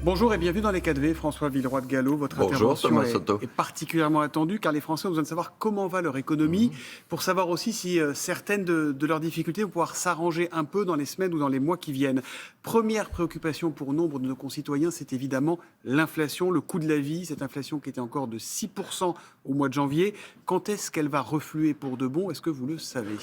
Bonjour et bienvenue dans les 4V, François Villeroy de Galhau. Votre Bonjour, intervention Thomas Soto. est particulièrement attendue car les Français ont besoin de savoir comment va leur économie, pour savoir aussi si certaines de leurs difficultés vont pouvoir s'arranger un peu dans les semaines ou dans les mois qui viennent. Première préoccupation pour nombre de nos concitoyens, c'est évidemment l'inflation, le coût de la vie, cette inflation qui était encore de 6% au mois de janvier. Quand est-ce qu'elle va refluer pour de bon? Est-ce que vous le savez ?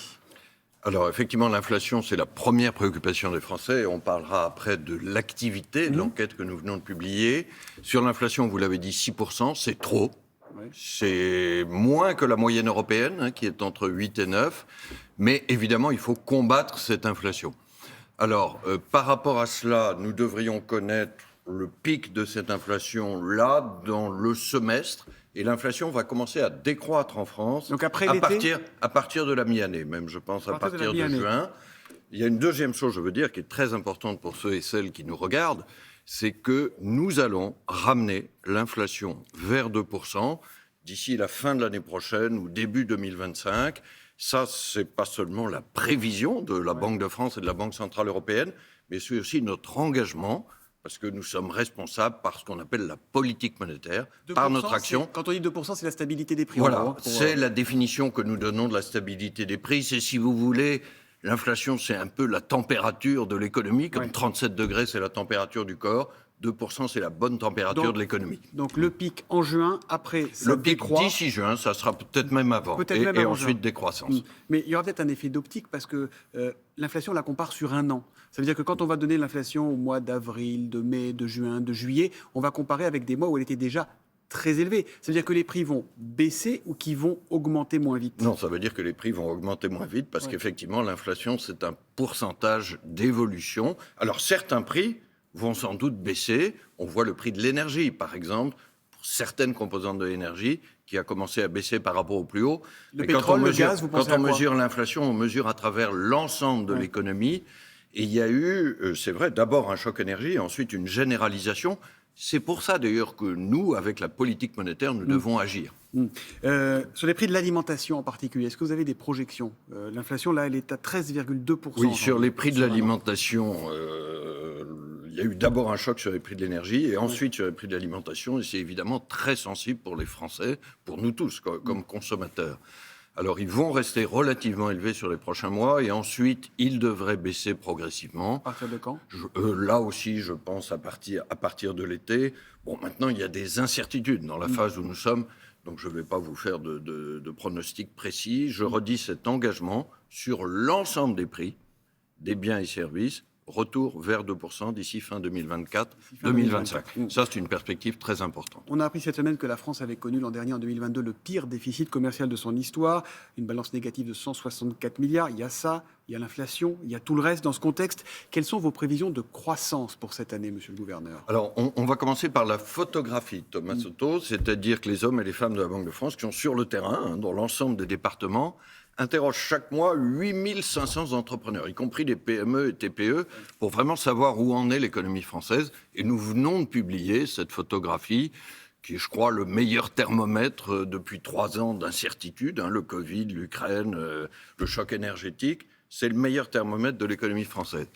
Alors effectivement, l'inflation, c'est la première préoccupation des Français. On parlera après de l'activité, de l'enquête que nous venons de publier. Sur l'inflation, vous l'avez dit, 6%, c'est trop. Ouais. C'est moins que la moyenne européenne, qui est entre 8 et 9. Mais évidemment, il faut combattre cette inflation. Alors, par rapport à cela, nous devrions connaître le pic de cette inflation là, dans le semestre. Et l'inflation va commencer à décroître en France. Donc après l'été, à partir de la mi-année, même, je pense, à partir de juin. Il y a une deuxième chose, je veux dire, qui est très importante pour ceux et celles qui nous regardent, c'est que nous allons ramener l'inflation vers 2% d'ici la fin de l'année prochaine ou début 2025. Ça, c'est pas seulement la prévision de la Banque de France et de la Banque centrale européenne, mais c'est aussi notre engagement, parce que nous sommes responsables par ce qu'on appelle la politique monétaire, par notre action. Quand on dit 2%, c'est la stabilité des prix. Voilà, c'est la définition que nous donnons de la stabilité des prix. C'est, si vous voulez, l'inflation, c'est un peu la température de l'économie, comme 37 degrés, c'est la température du corps. 2%, c'est la bonne température de l'économie. Donc le pic en juin, après ça le pic décroît. D'ici juin, ça sera peut-être même avant. Et ensuite décroissance. Mais il y aura peut-être un effet d'optique parce que l'inflation, on la compare sur un an. Ça veut dire que quand on va donner l'inflation au mois d'avril, de mai, de juin, de juillet, on va comparer avec des mois où elle était déjà très élevée. Ça veut dire que les prix vont baisser ou qu'ils vont augmenter moins vite? Non, ça veut dire que les prix vont augmenter moins vite parce qu'effectivement, l'inflation, c'est un pourcentage d'évolution. Alors certains prix vont sans doute baisser. On voit le prix de l'énergie, par exemple, pour certaines composantes de l'énergie, qui a commencé à baisser par rapport au plus haut. Le pétrole, le gaz, vous pensez à quoi ? Quand on mesure l'inflation, on mesure à travers l'ensemble de l'économie. Et il y a eu, c'est vrai, d'abord un choc énergie, et ensuite une généralisation. C'est pour ça, d'ailleurs, que nous, avec la politique monétaire, nous devons agir. Sur les prix de l'alimentation en particulier, est-ce que vous avez des projections ? L'inflation, là, elle est à 13,2%. Oui, sur les prix de l'alimentation, il y a eu d'abord un choc sur les prix de l'énergie et ensuite sur les prix de l'alimentation. Et c'est évidemment très sensible pour les Français, pour nous tous, comme consommateurs. Alors, ils vont rester relativement élevés sur les prochains mois et ensuite, ils devraient baisser progressivement. À partir de quand ? Là aussi, je pense à partir de l'été. Bon, maintenant, il y a des incertitudes dans la phase où nous sommes. Donc, je ne vais pas vous faire de pronostics précis. Je redis cet engagement sur l'ensemble des prix, des biens et services, retour vers 2% d'ici fin 2024-2025. Ça, c'est une perspective très importante. On a appris cette semaine que la France avait connu l'an dernier, en 2022, le pire déficit commercial de son histoire, une balance négative de 164 milliards. Il y a ça, il y a l'inflation, il y a tout le reste. Dans ce contexte, quelles sont vos prévisions de croissance pour cette année, monsieur le gouverneur ? Alors, on va commencer par la photographie, Thomas Soto, c'est-à-dire que les hommes et les femmes de la Banque de France qui sont sur le terrain, dans l'ensemble des départements, interroge chaque mois 8500 entrepreneurs, y compris des PME et TPE, pour vraiment savoir où en est l'économie française. Et nous venons de publier cette photographie, qui est, je crois, le meilleur thermomètre depuis 3 ans d'incertitude. Le Covid, l'Ukraine, le choc énergétique, c'est le meilleur thermomètre de l'économie française.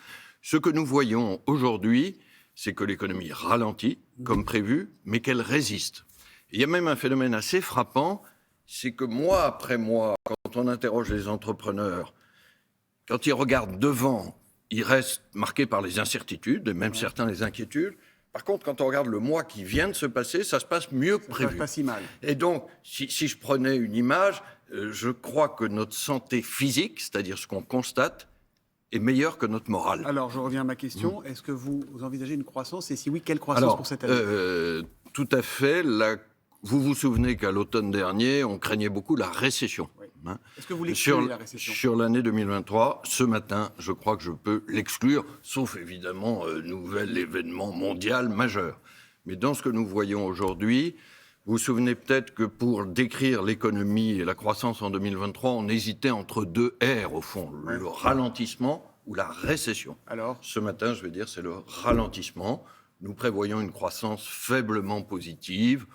Ce que nous voyons aujourd'hui, c'est que l'économie ralentit, comme prévu, mais qu'elle résiste. Et il y a même un phénomène assez frappant, c'est que mois après mois, quand on interroge les entrepreneurs, quand ils regardent devant, ils restent marqués par les incertitudes, et même certains les inquiétudes. Par contre, quand on regarde le mois qui vient de se passer, ça se passe mieux que prévu. Ça se passe pas si mal. Et donc, si je prenais une image, je crois que notre santé physique, c'est-à-dire ce qu'on constate, est meilleure que notre morale. Alors, je reviens à ma question. Est-ce que vous envisagez une croissance ? Et si oui, quelle croissance pour cette année ? Tout à fait. Vous vous souvenez qu'à l'automne dernier, on craignait beaucoup la récession. Oui. Est-ce que vous l'excluez, la récession ? Sur l'année 2023, ce matin, je crois que je peux l'exclure, sauf évidemment nouvel événement mondial majeur. Mais dans ce que nous voyons aujourd'hui, vous vous souvenez peut-être que pour décrire l'économie et la croissance en 2023, on hésitait entre 2 R au fond, le ralentissement ou la récession. Alors ? Ce matin, je vais dire, c'est le ralentissement. Nous prévoyons une croissance faiblement positive,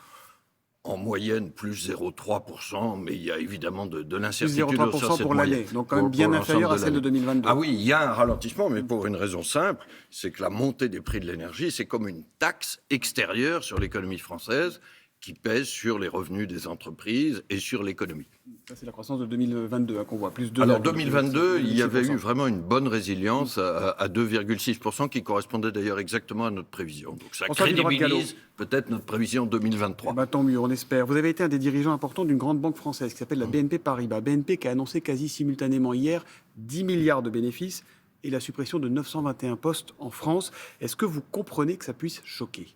en moyenne plus 0,3%, mais il y a évidemment de Plus l'incertitude. 0,3% pour l'année, donc quand même bien inférieur à celle de 2022. Ah oui, il y a un ralentissement, mais pour une raison simple, c'est que la montée des prix de l'énergie, c'est comme une taxe extérieure sur l'économie française qui pèse sur les revenus des entreprises et sur l'économie. Ça, c'est la croissance de 2022 qu'on voit, plus 2. Alors 2022, il y avait eu vraiment une bonne résilience à 2,6%, qui correspondait d'ailleurs exactement à notre prévision. Donc ça crédibilise peut-être notre prévision 2023. Tant mieux, on espère. Vous avez été un des dirigeants importants d'une grande banque française qui s'appelle la BNP Paribas. BNP qui a annoncé quasi simultanément hier 10 milliards de bénéfices et la suppression de 921 postes en France. Est-ce que vous comprenez que ça puisse choquer ?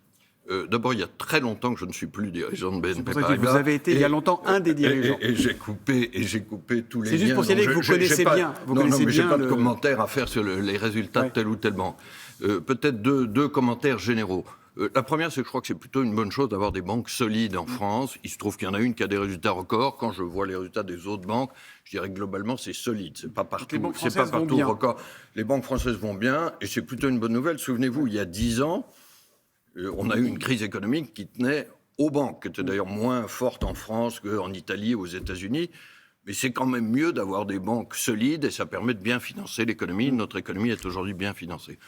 D'abord, il y a très longtemps que je ne suis plus dirigeant de BNP Paribas. Vous avez été il y a longtemps un des dirigeants. Et j'ai coupé tous les liens. C'est juste pour signaler que vous connaissez bien. Non, mais je n'ai pas de commentaires à faire sur les résultats de telle ou telle banque. Peut-être deux commentaires généraux. La première, c'est que je crois que c'est plutôt une bonne chose d'avoir des banques solides en France. Il se trouve qu'il y en a une qui a des résultats records. Quand je vois les résultats des autres banques, je dirais que globalement, c'est solide. C'est pas partout, record. Les banques françaises vont bien et c'est plutôt une bonne nouvelle. Souvenez-vous, il y a 10 ans, on a eu une crise économique qui tenait aux banques, qui était d'ailleurs moins forte en France qu'en Italie ou aux États-Unis. Mais c'est quand même mieux d'avoir des banques solides et ça permet de bien financer l'économie. Notre économie est aujourd'hui bien financée.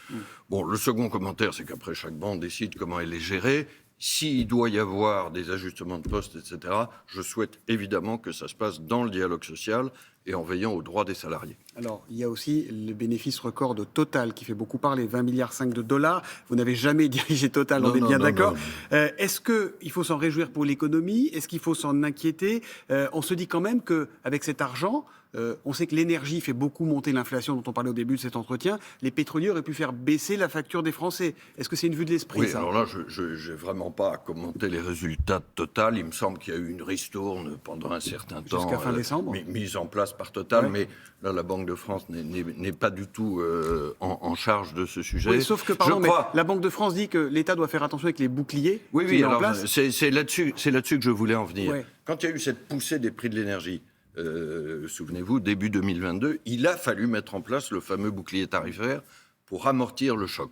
Bon, le second commentaire, c'est qu'après, chaque banque décide comment elle est gérée. S'il doit y avoir des ajustements de postes, etc., je souhaite évidemment que ça se passe dans le dialogue social et en veillant aux droits des salariés. Alors, il y a aussi le bénéfice record de Total qui fait beaucoup parler, 20,5 milliards de dollars. Vous n'avez jamais dirigé Total, on est bien d'accord. Est-ce qu'il faut s'en réjouir pour l'économie ? Est-ce qu'il faut s'en inquiéter ? On se dit quand même qu'avec cet argent, on sait que l'énergie fait beaucoup monter l'inflation dont on parlait au début de cet entretien. Les pétroliers auraient pu faire baisser la facture des Français. Est-ce que c'est une vue de l'esprit, oui, ça ? Alors là, je n'ai vraiment pas à commenter les résultats de Total. Il me semble qu'il y a eu une ristourne pendant un certain temps. Jusqu'à fin décembre. Mise en place par Total, mais là, la Banque de France n'est pas du tout en charge de ce sujet. Oui, sauf que, pardon, mais la Banque de France dit que l'État doit faire attention avec les boucliers. Oui, alors c'est là-dessus que je voulais en venir. Ouais. Quand il y a eu cette poussée des prix de l'énergie, souvenez-vous, début 2022, il a fallu mettre en place le fameux bouclier tarifaire pour amortir le choc.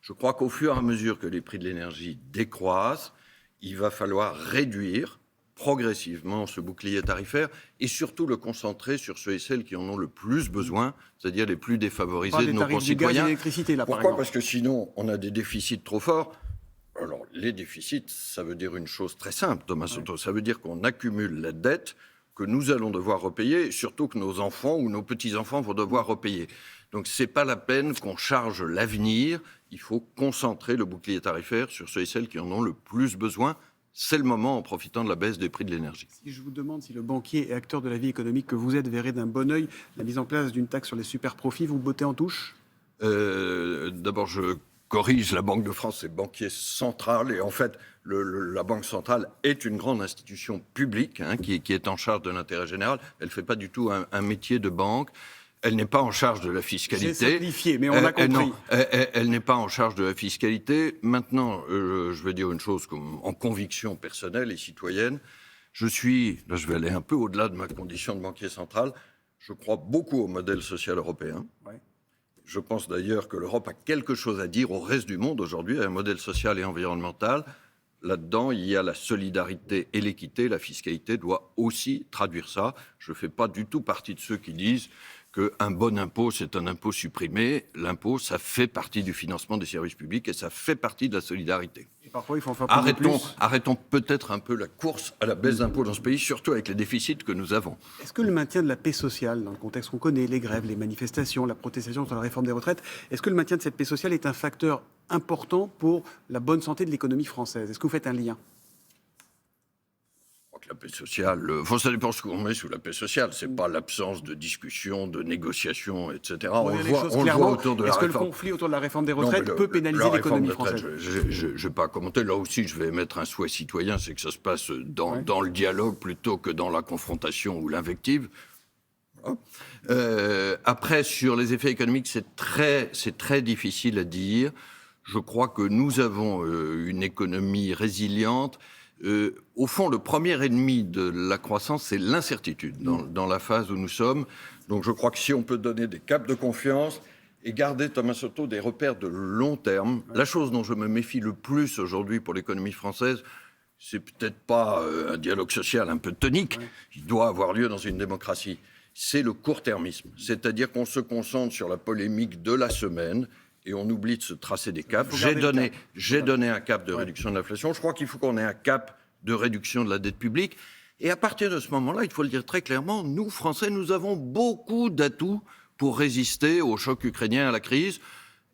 Je crois qu'au fur et à mesure que les prix de l'énergie décroissent, il va falloir réduire progressivement ce bouclier tarifaire et surtout le concentrer sur ceux et celles qui en ont le plus besoin, c'est-à-dire les plus défavorisés de nos concitoyens. Pourquoi ? Parce que sinon, on a des déficits trop forts. Alors, les déficits, ça veut dire une chose très simple, Thomas Soto. Ça veut dire qu'on accumule la dette que nous allons devoir repayer, et surtout que nos enfants ou nos petits-enfants vont devoir repayer. Donc, ce n'est pas la peine qu'on charge l'avenir. Il faut concentrer le bouclier tarifaire sur ceux et celles qui en ont le plus besoin. C'est le moment en profitant de la baisse des prix de l'énergie. Si je vous demande si le banquier et acteur de la vie économique que vous êtes verrait d'un bon œil la mise en place d'une taxe sur les super-profits, vous bottez en touche ? D'abord, je corrige, la Banque de France, c'est banquier central. Et en fait, la Banque centrale est une grande institution publique qui est en charge de l'intérêt général. Elle ne fait pas du tout un métier de banque. Elle n'est pas en charge de la fiscalité. J'ai simplifié, mais on a compris. Elle n'est pas en charge de la fiscalité. Maintenant, je vais dire une chose en conviction personnelle et citoyenne. Là, je vais aller un peu au-delà de ma condition de banquier central. Je crois beaucoup au modèle social européen. Ouais. Je pense d'ailleurs que l'Europe a quelque chose à dire au reste du monde aujourd'hui, un modèle social et environnemental. Là-dedans, il y a la solidarité et l'équité. La fiscalité doit aussi traduire ça. Je ne fais pas du tout partie de ceux qui disent qu'un bon impôt, c'est un impôt supprimé. L'impôt, ça fait partie du financement des services publics et ça fait partie de la solidarité. Et parfois, il faut en faire arrêtons peut-être un peu la course à la baisse d'impôts dans ce pays, surtout avec les déficits que nous avons. Est-ce que le maintien de la paix sociale, dans le contexte qu'on connaît, les grèves, les manifestations, la protestation sur la réforme des retraites, est-ce que le maintien de cette paix sociale est un facteur important pour la bonne santé de l'économie française ? Est-ce que vous faites un lien ? La paix sociale, ça dépend ce qu'on met sous la paix sociale. C'est pas l'absence de discussion, de négociation, etc. On le voit autour de la réforme. Est-ce que le conflit autour de la réforme des retraites peut pénaliser l'économie française ? Je ne vais pas commenter. Là aussi, je vais émettre un souhait citoyen, c'est que ça se passe dans le dialogue plutôt que dans la confrontation ou l'invective. Après, sur les effets économiques, c'est très difficile à dire. Je crois que nous avons une économie résiliente. Au fond, le premier ennemi de la croissance, c'est l'incertitude dans la phase où nous sommes. Donc je crois que si on peut donner des caps de confiance et garder, Thomas Soto, des repères de long terme, la chose dont je me méfie le plus aujourd'hui pour l'économie française, c'est peut-être pas un dialogue social un peu tonique, il doit avoir lieu dans une démocratie. C'est le court-termisme, c'est-à-dire qu'on se concentre sur la polémique de la semaine et on oublie de se tracer des caps. J'ai donné un cap de réduction de l'inflation, je crois qu'il faut qu'on ait un cap de réduction de la dette publique. Et à partir de ce moment-là, il faut le dire très clairement, nous, Français, nous avons beaucoup d'atouts pour résister au choc ukrainien, à la crise.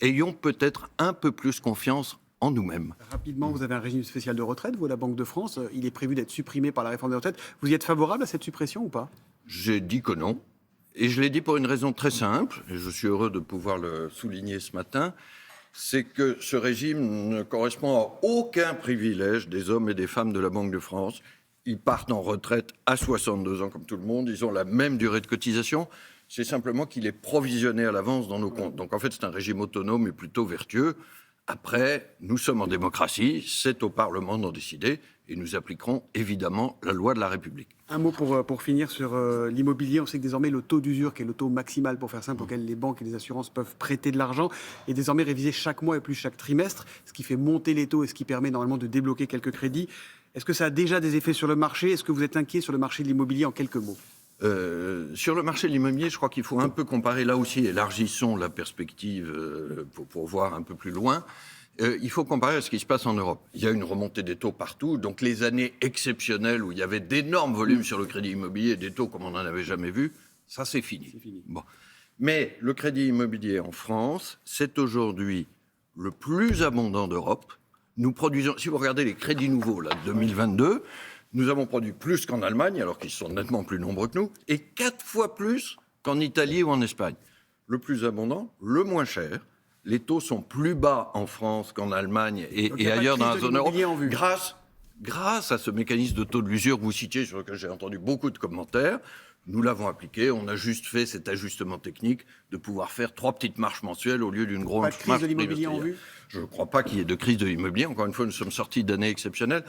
Ayons peut-être un peu plus confiance en nous-mêmes. Rapidement, vous avez un régime spécial de retraite, vous, à la Banque de France. Il est prévu d'être supprimé par la réforme des retraites. Vous y êtes favorable à cette suppression ou pas? J'ai dit que non. Et je l'ai dit pour une raison très simple, et je suis heureux de pouvoir le souligner ce matin, c'est que ce régime ne correspond à aucun privilège des hommes et des femmes de la Banque de France. Ils partent en retraite à 62 ans comme tout le monde, ils ont la même durée de cotisation, c'est simplement qu'il est provisionné à l'avance dans nos comptes. Donc en fait c'est un régime autonome et plutôt vertueux. Après, nous sommes en démocratie, c'est au Parlement d'en décider et nous appliquerons évidemment la loi de la République. Un mot pour finir sur l'immobilier. On sait que désormais le taux d'usure, qui est le taux maximal pour faire simple, auquel les banques et les assurances peuvent prêter de l'argent, est désormais révisé chaque mois et plus chaque trimestre, ce qui fait monter les taux et ce qui permet normalement de débloquer quelques crédits. Est-ce que ça a déjà des effets sur le marché? Est-ce que vous êtes inquiet sur le marché de l'immobilier en quelques mots? Sur le marché de l'immobilier, je crois qu'il faut un peu comparer, là aussi, élargissons la perspective pour voir un peu plus loin. Il faut comparer à ce qui se passe en Europe. Il y a une remontée des taux partout, donc les années exceptionnelles où il y avait d'énormes volumes sur le crédit immobilier, des taux comme on n'en avait jamais vu, ça c'est fini. Bon. Mais le crédit immobilier en France, c'est aujourd'hui le plus abondant d'Europe. Nous produisons, si vous regardez les crédits nouveaux là, de 2022, nous avons produit plus qu'en Allemagne, alors qu'ils sont nettement plus nombreux que nous, et 4 fois plus qu'en Italie ou en Espagne. Le plus abondant, le moins cher. Les taux sont plus bas en France qu'en Allemagne et ailleurs dans la zone euro, grâce à ce mécanisme de taux de l'usure que vous citiez, sur lequel j'ai entendu beaucoup de commentaires. Nous l'avons appliqué, on a juste fait cet ajustement technique de pouvoir faire 3 petites marches mensuelles au lieu d'une grosse marche. Pas de crise de l'immobilier en vue? Je ne crois pas qu'il y ait de crise de l'immobilier. Encore une fois, nous sommes sortis d'années exceptionnelles.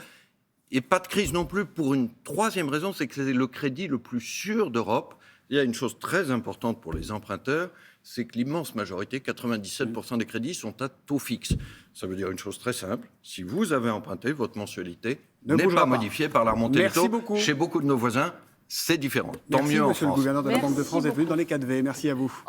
Et pas de crise non plus pour une troisième raison, c'est que c'est le crédit le plus sûr d'Europe. Il y a une chose très importante pour les emprunteurs, c'est que l'immense majorité, 97% des crédits, sont à taux fixe. Ça veut dire une chose très simple, si vous avez emprunté, votre mensualité n'est pas modifiée par la remontée des taux. Beaucoup. Chez beaucoup de nos voisins, c'est différent. Tant mieux en France. Monsieur le gouverneur de la Banque de France d'être venu dans les 4V. Merci à vous.